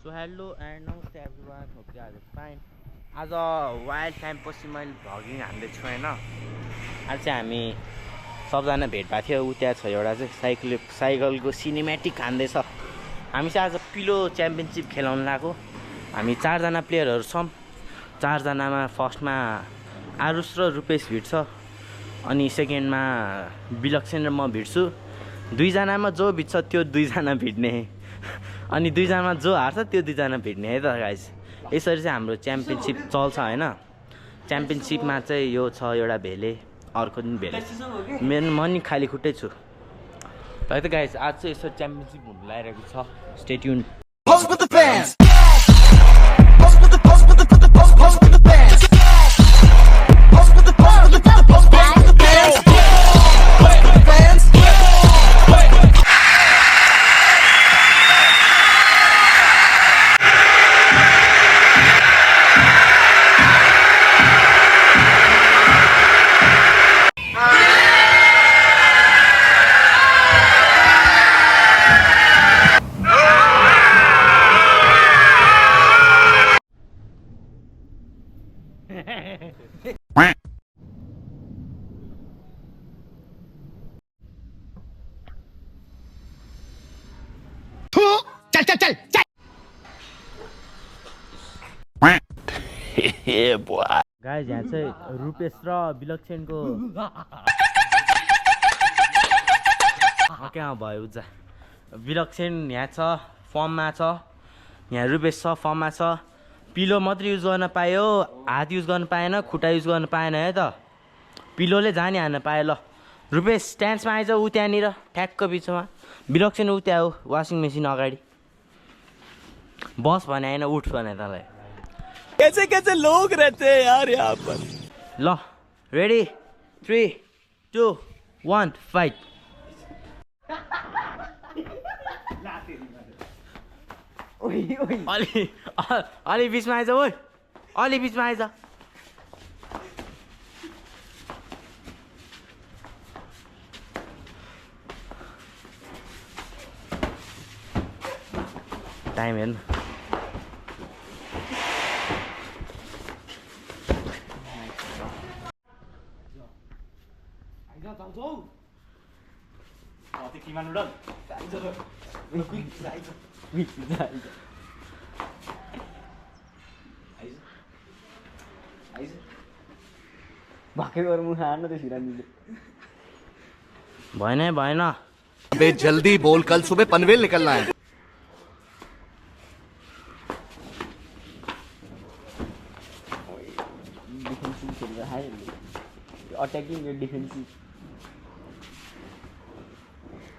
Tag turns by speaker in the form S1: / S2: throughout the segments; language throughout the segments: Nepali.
S1: सो हेलो एन्ड नमस्ते everyone, hope you are fine. आज वाइल्ड टाइमपछि मैले भ्लगिङ हान्दैछु होइन। आज चाहिँ हामी सबजना भेट भएको थियो। ऊ त्यहाँ छ एउटा चाहिँ साइकलको सिनेमेटिक हान्दैछ। हामी चाहिँ आज पिलो च्याम्पियनसिप खेलाउन लागेको। हामी 4 जना प्लेयरहरू छौँ। 4 जनामा फर्स्टमा आरुष र रुपेश भिड्छ, अनि सेकेन्डमा विलक्षण र म भिड्छु। 2 जनामा जो भिड्छ त्यो 2 जना भिड्ने, अनि 2 जनामा जो हार्छ त्यो 2 जना भिड्ने है त गाइस। यसरी चाहिँ हाम्रो च्याम्पियनसिप चल्छ होइन। च्याम्पियनसिपमा चाहिँ यो छ एउटा भेले, अर्को पनि भेले। मेरो म नि खाली खुट्टै छु है त गाइस। आज चाहिँ यसरी च्याम्पियनसिप हुन लागिरहेको छ। Stay tune. गाइस यहाँ चाहिँ रुपेश र विलक्षणको कहाँ भयो उजा। विलक्षण यहाँ छ, फर्ममा छ। यहाँ रुपेश छ, फर्ममा छ। पिलो मात्रै युज गर्न पायो, हात युज गर्न पाएन, खुट्टा युज गर्न पाएन है त। पिलोले जानी हान्न पायो। ल रुपेश स्ट्यान्ड्समा आइज, ऊ त्यहाँनिर ठ्याक्क बिचमा। विलक्षण ऊ त्यहाँ हो, वासिङ मेसिन अगाडि। बस भने होइन, उठ भने तँलाई।
S2: कैसे कैसे लोग रहते हैं यार यहाँ पर।
S1: ल रेडी 3 2 1 फाइट। अलि बिचमा आइज, ओइ अलि बिचमा आइज। टाइम हेर्नु। भएन
S2: अबे जल्दी बोल, कल सुबह पनवेल निकलना है।
S1: अट्याकिङ डिफेन्सिभ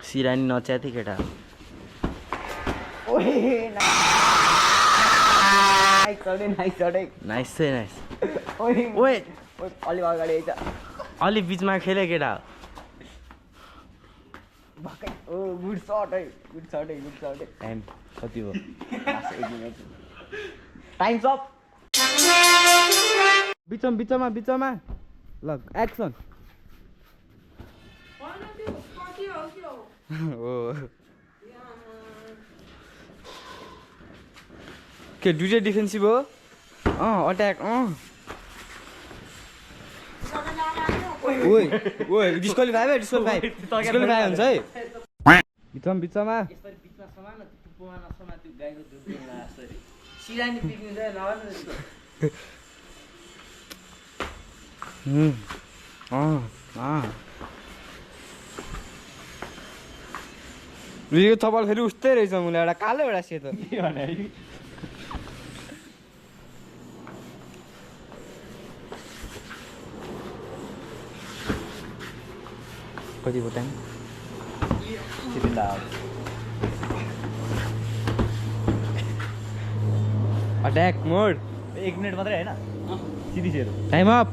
S1: सिरानी नच्या थियो केटा। नाइस चाहिँ नाइस। ओए
S3: अलि अगाडि आइज,
S1: अलि बिचमा खेले केटा।
S3: गुड सर्ट है, गुड सर्ट है, गुड सर्ट है।
S1: टाइम कति हो?
S3: Times up.
S1: बिचमा ल एक्सन। के दुईटै डिफेन्सिभ हो? अट्याक। ओइ डिस्क्वालिफाई हुन्छ है। बिचमा यसरी बिचमा समान टुप्पोमा नसमा त्यो गाईको दुध दिनला यसरी सिरानी पिक्नु चाहिँ नगर्नु त्यस्तो।
S3: यो थपल फेरि उस्तै रहेछ। मलाई एउटा कालो एउटा सेतो के भने
S1: कतिको टाइम?
S3: अट्याक मोड
S2: 1 मिनट मात्रै होइन, सिधी सेरो।
S3: Time up.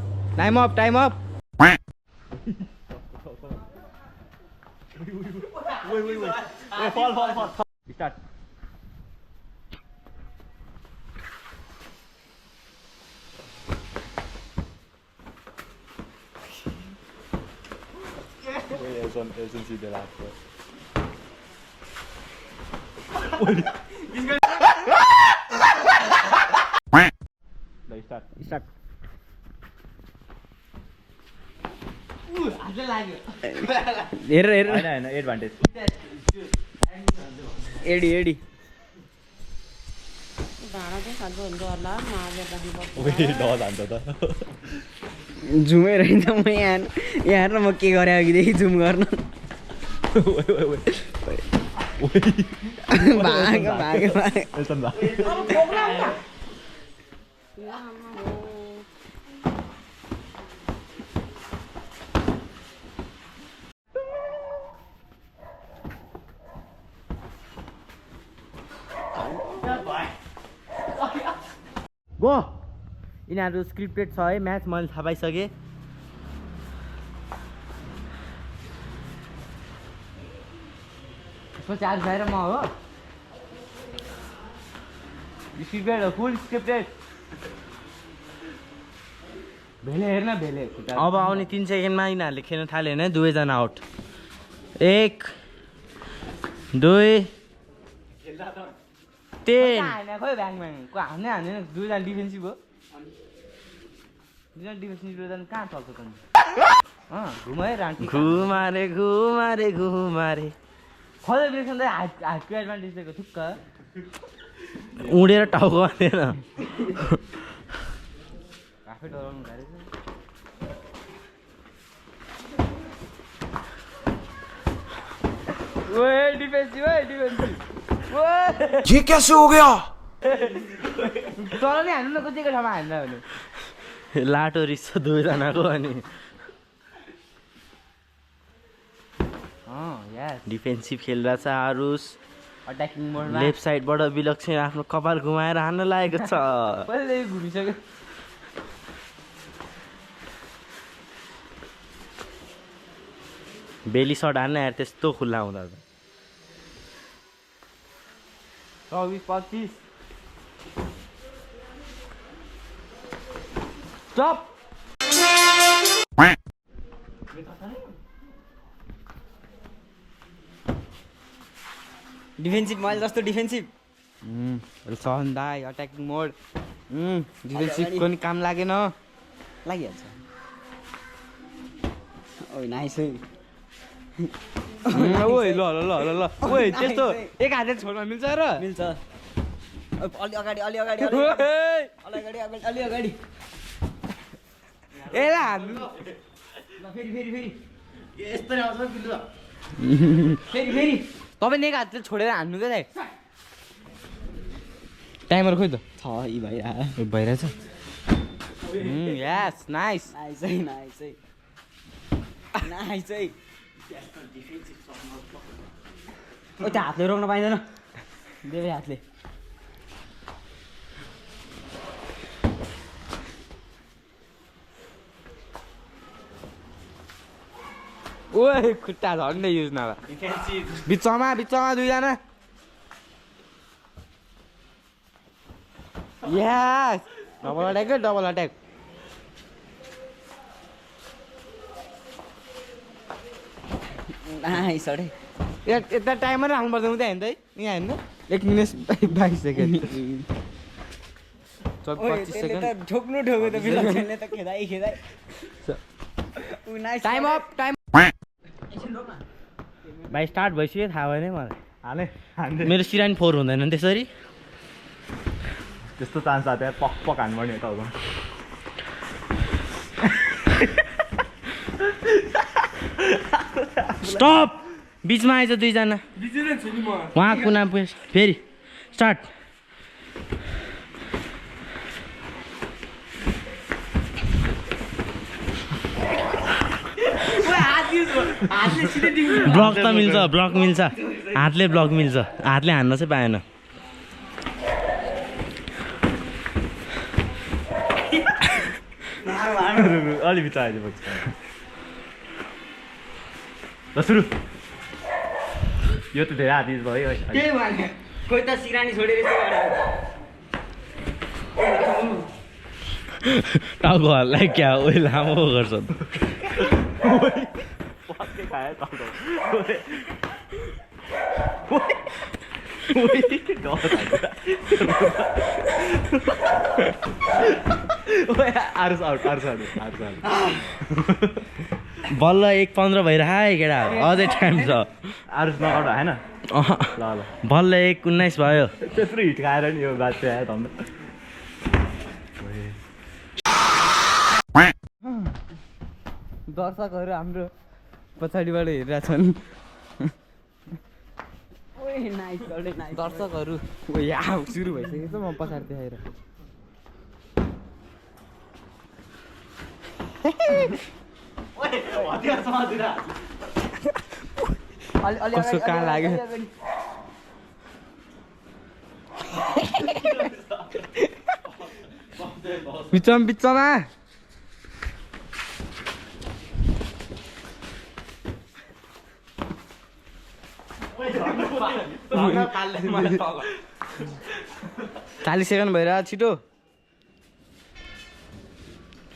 S2: फल
S1: start.
S2: Elson see the last one.
S3: Start हेर हेर
S1: होइन एडभान्टेज
S3: एडी एडी
S4: डाँडा चाहिँ खाँदो हुन्छ होला माले
S1: जान्छ त
S3: झुमै रहन्छ म यहाँ हेर्न म के गरेँ अघिदेखि झुम गर्न भाग्यो भाग्यो भाग्यो
S1: गो यिनीहरू स्क्रिप्टेड छ है म्याच मैले थाहा पाइसकेँ यसको चार्ज भएर म हो स्क्रिप्टेड हो फुल स्क्रिप्टेड भेले हेर्न भेले अब आउने 3 सेकेन्डमा यिनीहरूले खेल्न थाल्यो भने दुवैजना आउट 1 2 3 खोइ ब्याङ ब्याङको हान्ने हान्दैन दुईजना डिफेन्सिभ हो दुईजना डिफेन्सिभ दुईजना कहाँ चल्छ त घुमाए रान्टी घुमारे घुमारे घुमारे खोइ ब्रेक्सन त हातको एडभान्टेज दिएको थुक्क उडेर टाउको हालेन आफै डराउनु गाह्रो छ ओए डिफेन्सिभ है डिफेन्सिभ
S2: ये कैसे हो गया
S1: तल नै हान्नु न कतिको ठाउँमा हान्दा भने लाटो रिस छ दुवैजनाको अनि डिफेन्सिभ खेलिरहेछ आरुष अट्याकिङ मोडमा लेफ्ट साइडबाट विलक्षण आफ्नो कपाल घुमाएर हान्न लागेको छ पहिल्यै घुमिसक्यो बेली सर्ट हान्न यार त्यस्तो खुल्ला हुँदा त 24-25 स्टप
S3: डिफेन्सिभ मैले जस्तो डिफेन्सिभ
S1: सहन दाई अट्याकिङ मोड डिफेन्सिभको नि काम लागेन
S3: लागिहाल्छ ओ नाइस है
S1: ओइ ल ल ल ल ओइ त्यस्तो एक हातले छोड्न मिल्छ र
S3: मिल्छ अलि अगाडि अलि अगाडि अलि अगाडि अलि अगाडि
S1: ए ल हान्नु
S3: फेरि फेरि फेरि
S1: यस्तो आउँछ बिल्लो
S3: फेरि फेरि
S1: तपाईँ एक हातले छोडेर हान्नु क्या दाइ टाइमर खोइ त
S3: छ यी भइरहेको
S1: भइरहेछ यस नाइस
S3: नाइस है नाइस है नाइस है ओ त्यो हातले रोक्न पाइँदैन देवे हातले
S1: ओए खुट्टा झन्डै युज नभए बिचमा बिचमा दुईजना यस double attack double attack
S3: nice अरे
S1: यता टाइमर हाल्नुपर्छ उता हेर्नु है यहाँ हेर्नु 1 मिनट 22 सेकेन्ड 25 सेकेन्ड
S3: ठोक्नु ठोक्यो त विलक्षणले त खेदाइ खेदाइ
S1: टाइम अप टाइम भाइ स्टार्ट भइसक्यो थाहा भएन मलाई
S2: हाने
S1: मेरो सिरानी 4 हुँदैन त्यसरी
S2: त्यस्तो चान्स आयो त्यहाँ पक पक हान्नुपर्ने हो त
S1: स्टप बिचमा आएछ दुईजना उहाँ कुना फेरि स्टार्ट ब्लक त मिल्छ ब्लक मिल्छ हातले ब्लक मिल्छ हातले हान्न चाहिँ पाएन
S2: अलि बिच आयो ल सुरु यो त धेरै हात युज भयो
S3: त्यही भने कोही त सिरानी छोडेर
S1: टाउको हल्लाई क्या ओइ लामो गर्छ
S2: Aarush out Aarush out Aarush out
S1: बल्ल 1:15 भइरह केटा अझै टाइम छ
S2: आरुष नकाउट होइन ल ल
S1: बल्ल 1:19 भयो
S2: त्यत्रो हिट खाएर नि यो बात आयो त
S3: दर्शकहरू हाम्रो पछाडिबाट हेरिरहेछन् दर्शकहरू सुरु भइसकेको छ म पछाडि देखाएर कस्तो कहाँ लाग्यो बिचमा चालीस सेकेन्ड भइरह छिटो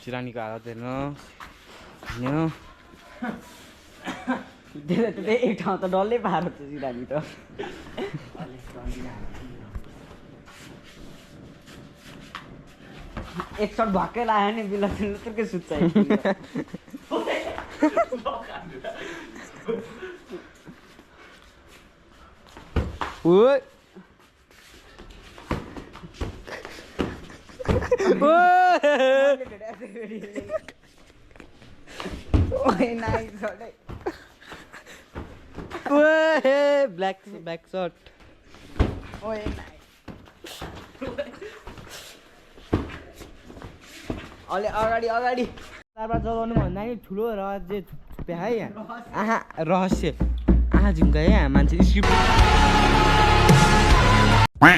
S3: सिरानीको हालत हेर्नु एक ठाउँ त डल्लै पारो छ सिरानी त एक सर्ट भक्कै लाग्यो नि बिलके सुत्छ ब्ल्याक सर्ट अलि अगाडि चारबार चलाउनु भन्दा नि ठुलो रहस्य छुप्या है यहाँ आहा रहस्य आहा झुम्का है यहाँ मान्छे स्क्रिप्ट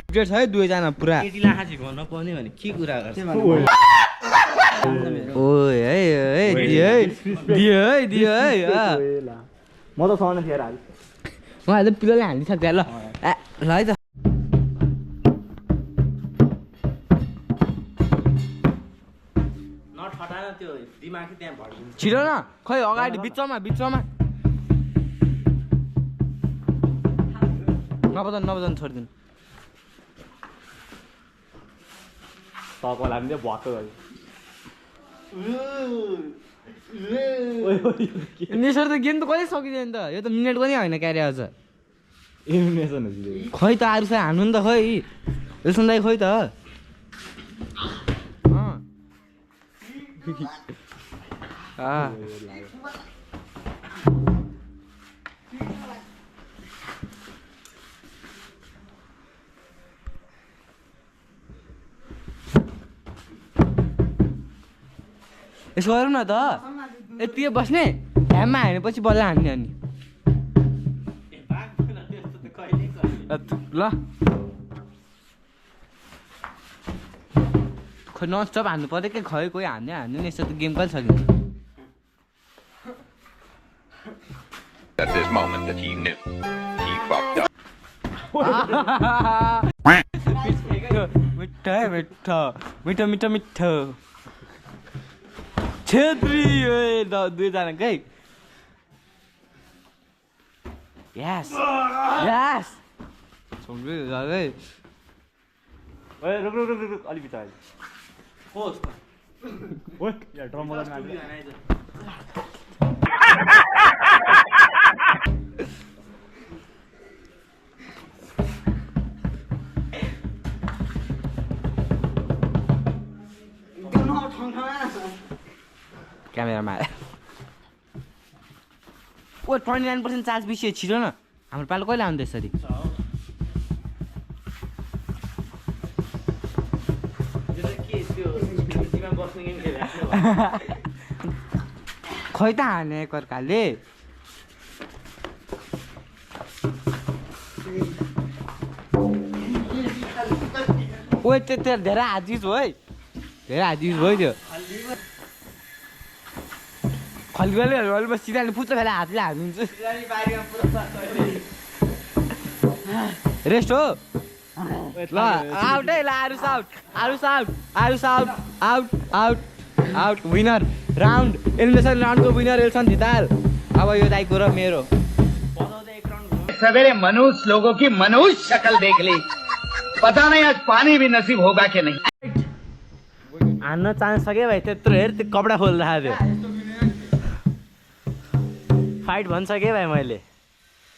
S3: छ है दुवैजना पुरा
S1: केटीलाई आँखा झिकाउन नपाउने भने के कुरा गर्छ
S3: ओए है दियो है
S2: म त सँगै थिएँ आज
S3: उहाँ त पिलोले हालिसक्छ ल ल है त
S1: त्यो दिमाग त्यहाँ भड्किन्छ
S3: छिटो न खै अगाडि बिचमा नबजाउनु छोडिदिनु
S2: तपाईँलाई पनि भत्तो गऱ्यो
S3: नेसर त गेम त कहिले सकिँदैन त यो त मिनेट पनि होइन क्यारे अझ
S2: एलिमिनेसन हो
S3: खै त आरु साई हान्नु नि त खै एल्सन दाइ खै त यसो गरौँ न त यति बस्ने ह्याममा हानेपछि बल्ल हान्ने अनि ल खै ननस्टप हान्नु पऱ्यो कि खै कोही हान्ने नि यस्तो त गेम कहिले सकिन्छ
S5: At this moment that he knew, he fucked up.
S3: मिठो छेत्री दुईजनाकै यस
S2: रुक अलिक बिचार यहाँ ड्रम
S3: क्यामेरामा ओ 29% चार्ज बिर्सियो छिटो न हाम्रो पालो कहिले आउँदै यसरी खै त हाने एकअर्काले ओ त्यो धेरै हाजिज हो है धेरै हाजिज भयो त्यो खल्गले बस सिधाले पुच्छ फेला हातले हालिदिन्छु रेस्ट हो ल आउट है ल आउट विनर राउन्ड एलिमिनेसन राउन्डको विनर एल्सन धिताल अब यो दाइको र मेरो
S6: सवेरे मनुष्य लोगों की मनुष्य शक्ल देख ली पता नहीं आज पानी भी नसीब होगा कि नहीं
S1: हान्न चान्स सक्यो भाइ त्यत्रो हेर त्यो कपडा खोलिरहेको थियो फाइट भन्छ के भाइ मैले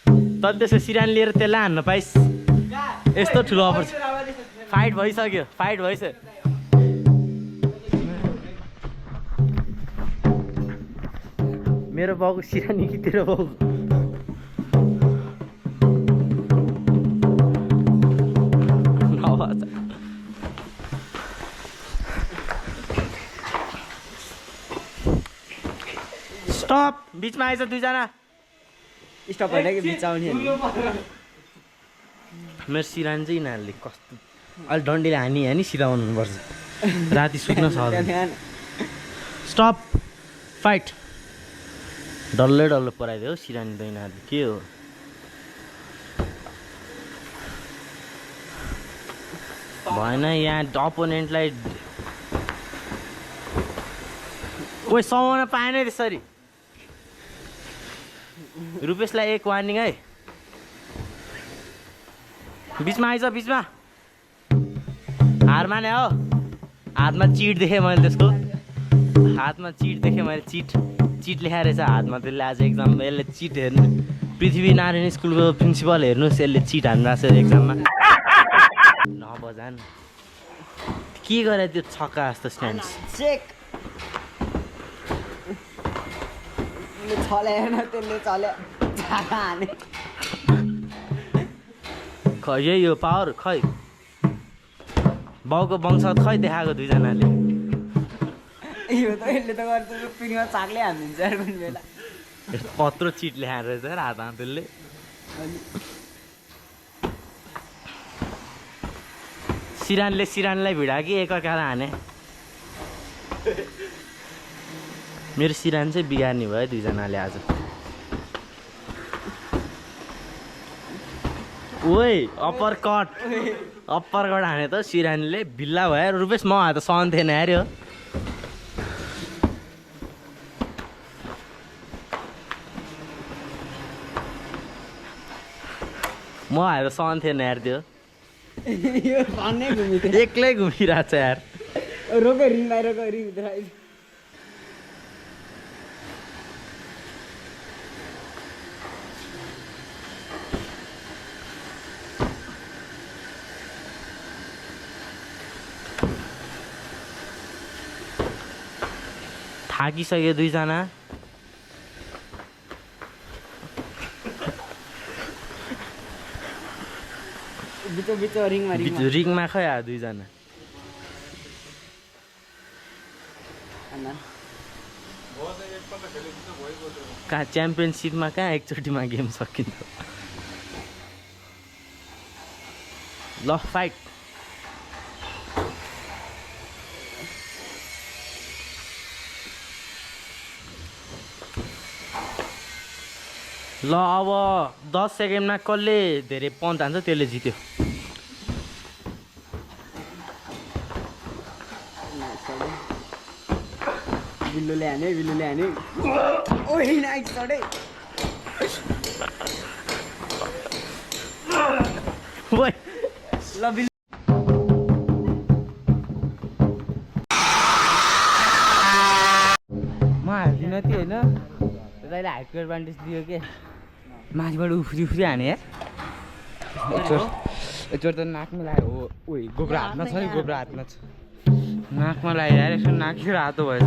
S1: तर त्यसको सिरान लिएर त्यसलाई हान्न पाइस् यस्तो ठुलो अपर्च्युनिटी फाइट भइसक्यो मेरो बाउको सिरानी कि तेरो बाउ स्टप बिचमा आएछ दुईजना
S3: स्टप होइन कि बिचाउने
S1: मेरो सिरान चाहिँ यिनीहरूले कस्तो अहिले डन्डीले हानी सिलाउनुपर्छ राति सुत्न सक्दैन स्टप फाइट डल्लै पराइदियो सिरानी त यिनीहरूले के हो भएन यहाँ अपोनेन्टलाई कोही समाउन पाएन त्यसरी रुपेशलाई एक वार्निङ है बिचमा आइज बिचमा हार माने हो हातमा चिट देखेँ मैले त्यसको चिट लेखाएर रहेछ हातमा त्यसले आज एक्जाम यसले चिट हेर्नु पृथ्वीनारायण स्कुलको प्रिन्सिपल हेर्नुहोस् यसले चिट हान्नु रहेछ एक्जाममा नबजान के गरे त्यो छक्का जस्तो स्ट्यान्ड
S3: चेक चलेन त्यसले चल्यो हाने
S1: खै यही हो पावर खै बाउको वंश खै देखाएको दुईजनाले
S3: यो त यसले त गर्छ पिङमा चाकले हानिदिन्छ यार कुनै बेला
S1: कत्रो चिट ल्याएर रहेछ हातमा त्यसले सिरानलाई भिडा कि एकअर्कालाई हाने मेरो सिरान चाहिँ बिगार्ने भयो दुईजनाले आज ओइ अप्पर कट हाने त सिरानीले भिल्ला भयो रुपेश म त सहन थिएन हेऱ्यो म आएर सहन थिएन हेर्थ्यो एक्लै घुमिरहेको छ यार
S3: रोको रिङ बाहिरको रिङ भित्र
S1: थाकिसक्यो दुईजना रिङमा खै आयो दुईजना कहाँ च्याम्पियनसिपमा कहाँ एकचोटिमा गेम सकिन्छ ल फाइट ल अब 10 सेकेन्डमा कसले धेरै पन्च हान्छ त्यसले जित्यो
S3: बिल्लुले हाने ओइ नाइस सडे
S1: ओइ
S3: ल बिल्लु म हाल्दिनँ त्यो होइन त्यसले हाइटको एडभान्टेज दियो के माथिबाट उफ्री हाने यार एकचोटि त नाकमा लाग्यो हो ओइ गोब्रा हातमा छ नाकमा लाग्यो यार यसो नाक रातो भएछ